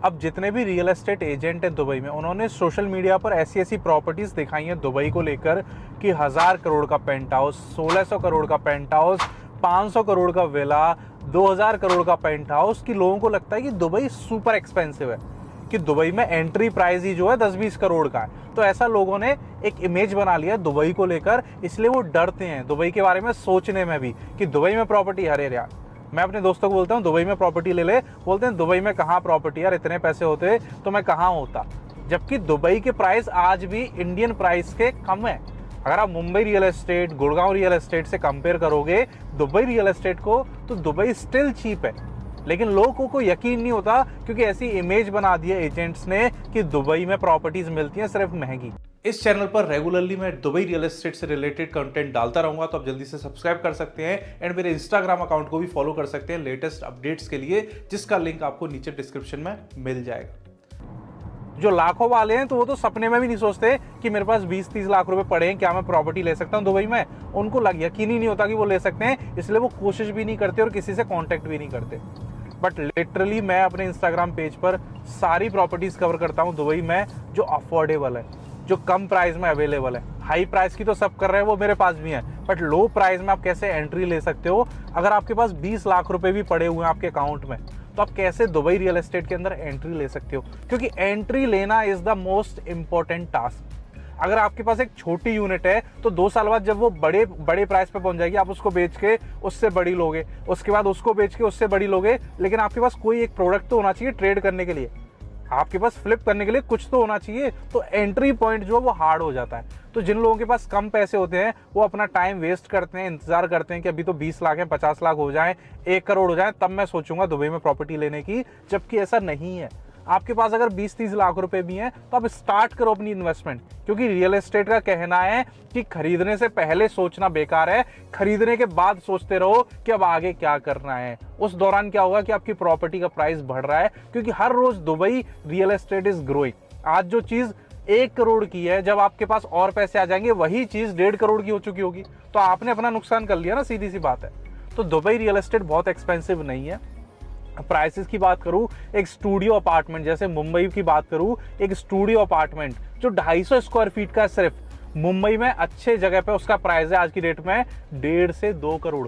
अब जितने भी रियल एस्टेट एजेंट हैं दुबई में, उन्होंने सोशल मीडिया पर ऐसी ऐसी प्रॉपर्टीज़ दिखाई हैं दुबई को लेकर कि 1000 करोड़ का पेंट हाउस, 1600 करोड़ का पेंट हाउस, 500 करोड़ का विला, 2000 करोड़ का पेंट हाउस, कि लोगों को लगता है कि दुबई सुपर एक्सपेंसिव है, कि दुबई में एंट्री प्राइस ही जो है 10-20 करोड़ का है। तो ऐसा लोगों ने एक इमेज बना लिया दुबई को लेकर, इसलिए वो डरते हैं दुबई के बारे में सोचने में भी कि दुबई में प्रॉपर्टी, अरे यार, मैं अपने दोस्तों को बोलता हूँ दुबई में प्रॉपर्टी ले ले, बोलते हैं दुबई में कहाँ प्रॉपर्टी यार, इतने पैसे होते तो मैं कहाँ होता। जबकि दुबई के प्राइस आज भी इंडियन प्राइस के कम है। अगर आप Mumbai real estate, Gurgaon real estate से कंपेयर करोगे दुबई रियल एस्टेट को, तो दुबई स्टिल चीप है। लेकिन लोगों को यकीन नहीं होता क्योंकि ऐसी इमेज बना दी है एजेंट्स ने कि दुबई में प्रॉपर्टीज मिलती हैं सिर्फ महंगी। इस चैनल पर रेगुलरली मैं दुबई रियल एस्टेट से रिलेटेड कंटेंट डालता रहूंगा, तो आप जल्दी से सब्सक्राइब कर सकते हैं एंड मेरे इंस्टाग्राम अकाउंट को भी फॉलो कर सकते हैं लेटेस्ट अपडेट्स के लिए, जिसका लिंक आपको नीचे डिस्क्रिप्शन में मिल जाएगा। जो लाखों वाले हैं तो वो तो सपने में भी नहीं सोचते कि मेरे पास 20-30 लाख रुपए पड़े हैं, क्या मैं प्रॉपर्टी ले सकता हूँ दुबई में। उनको यकीन ही नहीं होता कि वो ले सकते हैं, इसलिए वो कोशिश भी नहीं करते और किसी से कॉन्टेक्ट भी नहीं करते। बट लिटरली मैं अपने इंस्टाग्राम पेज पर सारी प्रॉपर्टीज कवर करता हूँ दुबई में जो अफोर्डेबल है, जो कम प्राइस में अवेलेबल है। हाई प्राइस की तो सब कर रहे हैं, वो मेरे पास भी है, बट लो प्राइस में आप कैसे एंट्री ले सकते हो। अगर आपके पास 20 लाख रुपए भी पड़े हुए हैं आपके अकाउंट में, तो आप कैसे दुबई रियल एस्टेट के अंदर एंट्री ले सकते हो, क्योंकि एंट्री लेना is the most important task. अगर आपके पास एक छोटी यूनिट है तो 2 साल बाद जब वो बड़े बड़े प्राइस पे पहुंच जाएगी, आप उसको बेच के उससे बड़ी लोगे, उसके बाद उसको बेच के उससे बड़ी लोगे, लेकिन आपके पास कोई एक प्रोडक्ट तो होना चाहिए ट्रेड करने के लिए, आपके पास फ्लिप करने के लिए कुछ तो होना चाहिए। तो एंट्री पॉइंट जो है वो हार्ड हो जाता है। तो जिन लोगों के पास कम पैसे होते हैं वो अपना टाइम वेस्ट करते हैं, इंतजार करते हैं कि अभी तो 20 लाख है, 50 लाख हो जाए, 1 करोड़ हो जाए, तब मैं सोचूंगा दुबई में प्रॉपर्टी लेने की। जबकि ऐसा नहीं है। आपके पास अगर 20-30 लाख रुपए भी हैं तो आप स्टार्ट करो अपनी इन्वेस्टमेंट, क्योंकि रियल एस्टेट का कहना है कि खरीदने से पहले सोचना बेकार है, खरीदने के बाद सोचते रहो कि अब आगे क्या करना है। उस दौरान क्या होगा कि आपकी प्रॉपर्टी का प्राइस बढ़ रहा है, क्योंकि हर रोज Dubai real estate is growing. आज जो चीज 1 करोड़ की है, जब आपके पास और पैसे आ जाएंगे वही चीज 1.5 करोड़ की हो चुकी होगी, तो आपने अपना नुकसान कर लिया ना, सीधी सी बात है। तो दुबई रियल एस्टेट बहुत एक्सपेंसिव नहीं है। प्राइसेस की बात करूं, एक स्टूडियो अपार्टमेंट, जैसे मुंबई की बात करूं, एक स्टूडियो अपार्टमेंट जो 250 स्क्वायर फीट का सिर्फ मुंबई में अच्छे जगह पे उसका प्राइस है आज की डेट में 1.5 से 2 करोड़।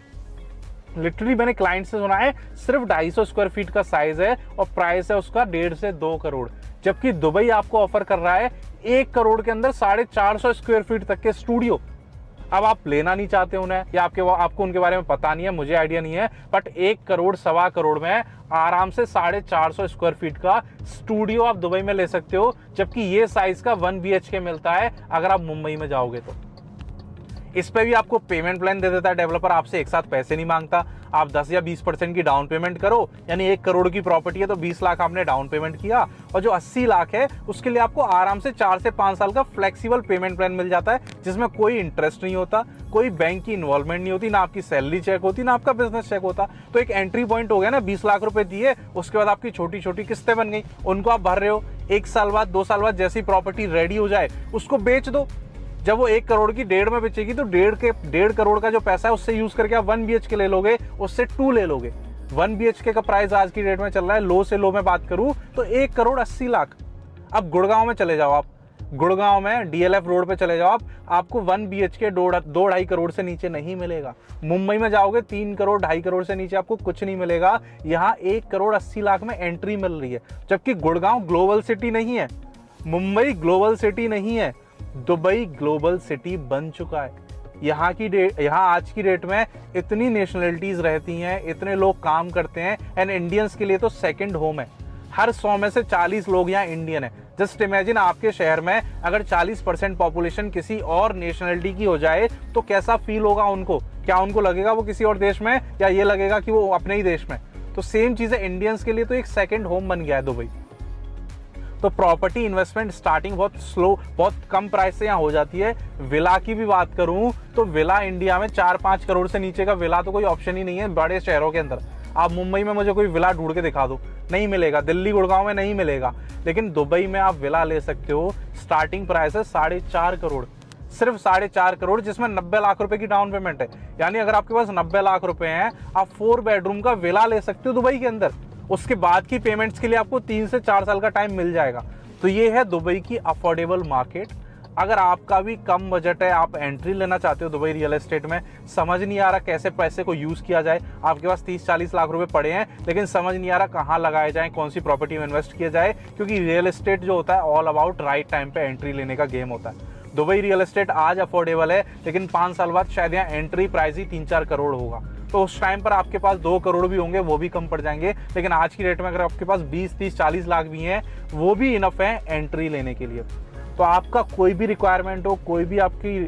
लिटरली मैंने क्लाइंट से सुना है सिर्फ 250 स्क्वायर फीट का साइज है और प्राइस है उसका 1.5 से 2 करोड़। जबकि दुबई आपको ऑफर कर रहा है 1 करोड़ के अंदर 450 स्क्वायर फीट तक के स्टूडियो। अब आप लेना नहीं चाहते उन्हें, या आपको उनके बारे में पता नहीं है, मुझे आइडिया नहीं है, बट 1 करोड़ 1.25 करोड़ में आराम से 450 स्क्वायर फीट का स्टूडियो आप दुबई में ले सकते हो। जबकि ये साइज का 1 BHK मिलता है अगर आप मुंबई में जाओगे तो। इस पे भी आपको पेमेंट प्लान दे देता है डेवलपर, आपसे एक साथ पैसे नहीं मांगता। आप 10 या 20% की डाउन पेमेंट करो, यानी 1 करोड़ की प्रॉपर्टी है तो 20 लाख आपने डाउन पेमेंट किया, और जो 80 लाख है उसके लिए आपको आराम से 4 से 5 साल का फ्लेक्सिबल पेमेंट प्लान मिल जाता है, जिसमें कोई इंटरेस्ट नहीं होता, कोई बैंक की इन्वॉल्वमेंट नहीं होती, ना आपकी सैलरी चेक होती, ना आपका बिजनेस चेक होता। तो एक एंट्री पॉइंट हो गया ना, 20 लाख रुपए दिए, उसके बाद आपकी छोटी छोटी किस्तें बन गई, उनको आप भर रहे हो। 1 साल बाद 2 साल बाद जैसी प्रॉपर्टी रेडी हो जाए उसको बेच दो। जब वो 1 करोड़ की 1.5 में बेचेगी तो 1.5 करोड़ का जो पैसा है उससे यूज करके आप 1 BHK ले लोगे, उससे 2 ले लोगे। 1 BHK का प्राइस आज की डेट में चल रहा है, लो से लो में बात करूं तो 1 करोड़ 80 लाख। अब गुड़गांव में चले जाओ, आप गुड़गांव में DLF रोड पे चले जाओ, आपको 1 BHK 2-2.5 करोड़ से नीचे नहीं मिलेगा। मुंबई में जाओगे 3 करोड़ 2.5 करोड़ से नीचे आपको कुछ नहीं मिलेगा। यहाँ 1 करोड़ 80 लाख में एंट्री मिल रही है। जबकि गुड़गांव ग्लोबल सिटी नहीं है, मुंबई ग्लोबल सिटी नहीं है, दुबई ग्लोबल सिटी बन चुका है। यहाँ आज की डेट में इतनी नेशनलिटीज रहती हैं, इतने लोग काम करते हैं, एंड इंडियंस के लिए तो सेकंड होम है। हर 100 में से 40 लोग यहाँ इंडियन है। जस्ट इमेजिन आपके शहर में अगर 40% पॉपुलेशन किसी और नेशनलिटी की हो जाए तो कैसा फील होगा उनको। क्या उनको लगेगा वो किसी और देश में, या ये लगेगा कि वो अपने ही देश में। तो सेम चीज़ है, इंडियंस के लिए तो एक सेकंड होम बन गया है दुबई। तो प्रॉपर्टी इन्वेस्टमेंट स्टार्टिंग बहुत स्लो, बहुत कम प्राइस से यहाँ हो जाती है। विला की भी बात करूं तो विला इंडिया में 4-5 करोड़ से नीचे का विला तो कोई ऑप्शन ही नहीं है बड़े शहरों के अंदर। आप मुंबई में मुझे कोई विला ढूंढ के दिखा दो, नहीं मिलेगा। दिल्ली गुड़गांव में नहीं मिलेगा। लेकिन दुबई में आप विला ले सकते हो, स्टार्टिंग प्राइस है 4.5 करोड़, सिर्फ 4.5 करोड़, जिसमें 90 लाख रुपए की डाउन पेमेंट है। यानी अगर आपके पास 90 लाख रुपए हैं, आप 4 बेडरूम का विला ले सकते हो दुबई के अंदर। उसके बाद की पेमेंट्स के लिए आपको 3 से 4 साल का टाइम मिल जाएगा। तो ये है दुबई की अफोर्डेबल मार्केट। अगर आपका भी कम बजट है, आप एंट्री लेना चाहते हो दुबई रियल एस्टेट में, समझ नहीं आ रहा कैसे पैसे को यूज़ किया जाए, आपके पास 30-40 लाख रुपए पड़े हैं लेकिन समझ नहीं आ रहा कहाँ लगाए जाए, कौन सी प्रॉपर्टी में इन्वेस्ट किया जाए, क्योंकि रियल एस्टेट जो होता है ऑल अबाउट राइट टाइम पे एंट्री लेने का गेम होता है। दुबई रियल एस्टेट आज अफोर्डेबल है लेकिन 5 साल बाद शायद यहाँ एंट्री प्राइस ही 3-4 करोड़ होगा। तो उस टाइम पर आपके पास 2 करोड़ भी होंगे, वो भी कम पड़ जाएंगे। लेकिन आज की रेट में अगर आपके पास 20-30-40 लाख भी हैं, वो भी इनफ है एंट्री लेने के लिए। तो आपका कोई भी रिक्वायरमेंट हो, कोई भी आपकी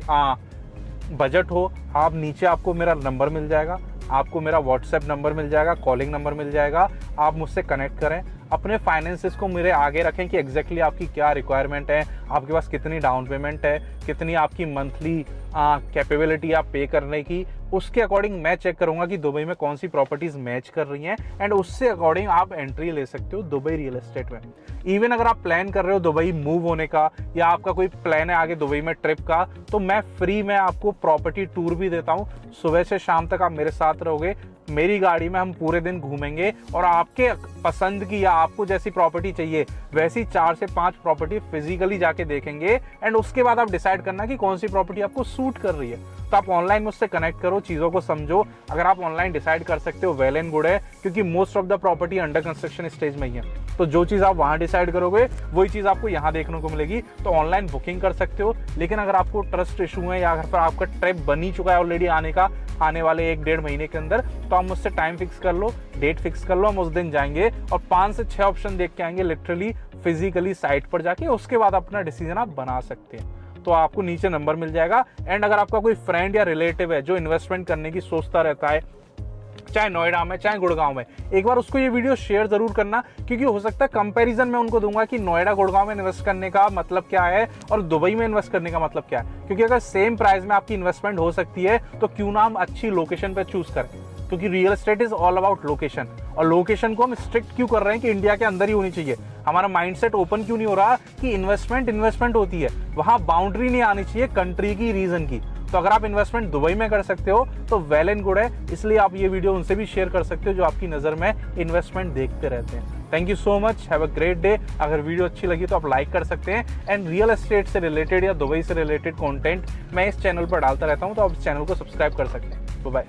बजट हो, आप नीचे आपको मेरा नंबर मिल जाएगा, आपको मेरा व्हाट्सएप नंबर मिल जाएगा, कॉलिंग नंबर मिल जाएगा। आप मुझसे कनेक्ट करें, अपने फाइनेंसेस को मेरे आगे रखें कि एग्जैक्टली आपकी क्या रिक्वायरमेंट है, आपके पास कितनी डाउन पेमेंट है, कितनी आपकी मंथली कैपेबिलिटी आप पे करने की। उसके अकॉर्डिंग मैं चेक करूंगा कि दुबई में कौन सी प्रॉपर्टीज मैच कर रही हैं एंड उससे अकॉर्डिंग आप एंट्री ले सकते हो दुबई रियल एस्टेट में। इवन अगर आप प्लान कर रहे हो दुबई मूव होने का या आपका कोई प्लान है आगे दुबई में ट्रिप का, तो मैं फ्री में आपको प्रॉपर्टी टूर भी देता हूँ। सुबह से शाम तक आप मेरे साथ रहोगे, मेरी गाड़ी में हम पूरे दिन घूमेंगे और आपके पसंद की या आपको जैसी प्रॉपर्टी चाहिए वैसी 4 से 5 प्रॉपर्टी फिजिकली जाके देखेंगे एंड उसके बाद आप डिसाइड करना कि कौन सी प्रॉपर्टी आपको सूट कर रही है। तो आप ऑनलाइन मुझसे कनेक्ट करो, चीज़ों को समझो। अगर आप ऑनलाइन डिसाइड कर सकते हो वेल एंड गुड है, क्योंकि most of the property under construction stage में ही है। तो जो चीज़ आप वहाँ डिसाइड करोगे वही चीज़ आपको यहाँ देखने को मिलेगी। तो ऑनलाइन बुकिंग कर सकते हो। लेकिन अगर आपको ट्रस्ट इशू है या अगर आपका ट्रिप बन ही चुका है ऑलरेडी आने का, आने वाले 1-1.5 महीने के अंदर, तो आप मुझसे टाइम फिक्स कर लो, डेट फिक्स कर लो, हम उस दिन जाएंगे और 5 से 6 ऑप्शन देख के आएंगे लिटरली फिजिकली साइट पर जाके। उसके बाद अपना डिसीजन आप बना सकते हैं। तो आपको नीचे नंबर मिल जाएगा। एंड अगर आपका कोई फ्रेंड या रिलेटिव है जो इन्वेस्टमेंट करने की सोचता रहता है, चाहे नोएडा में चाहे गुड़गांव में, एक बार उसको ये वीडियो शेयर जरूर करना, क्योंकि हो सकता है कंपैरिजन में उनको दूंगा कि नोएडा गुड़गांव में इन्वेस्ट करने का मतलब क्या है और दुबई में इन्वेस्ट करने का मतलब क्या है। क्योंकि अगर सेम प्राइस में आपकी इन्वेस्टमेंट हो सकती है तो क्यों ना हम अच्छी लोकेशन पे चूज करें, क्योंकि real estate is all about location. और लोकेशन को हम स्ट्रिक्ट क्यों कर रहे हैं कि इंडिया के अंदर ही होनी चाहिए। हमारा माइंडसेट ओपन क्यों नहीं हो रहा कि इन्वेस्टमेंट होती है, वहां बाउंड्री नहीं आनी चाहिए कंट्री की, रीजन की। तो अगर आप इन्वेस्टमेंट दुबई में कर सकते हो तो वेल एंड गुड है। इसलिए आप ये वीडियो उनसे भी शेयर कर सकते हो जो आपकी नज़र में इन्वेस्टमेंट देखते रहते हैं। Thank you so much, have a great day. अगर वीडियो अच्छी लगी तो आप लाइक कर सकते हैं। एंड रियल एस्टेट से रिलेटेड या दुबई से रिलेटेड कंटेंट मैं इस चैनल पर डालता रहता हूँ, तो आप इस चैनल को सब्सक्राइब कर सकते हैं। बाय।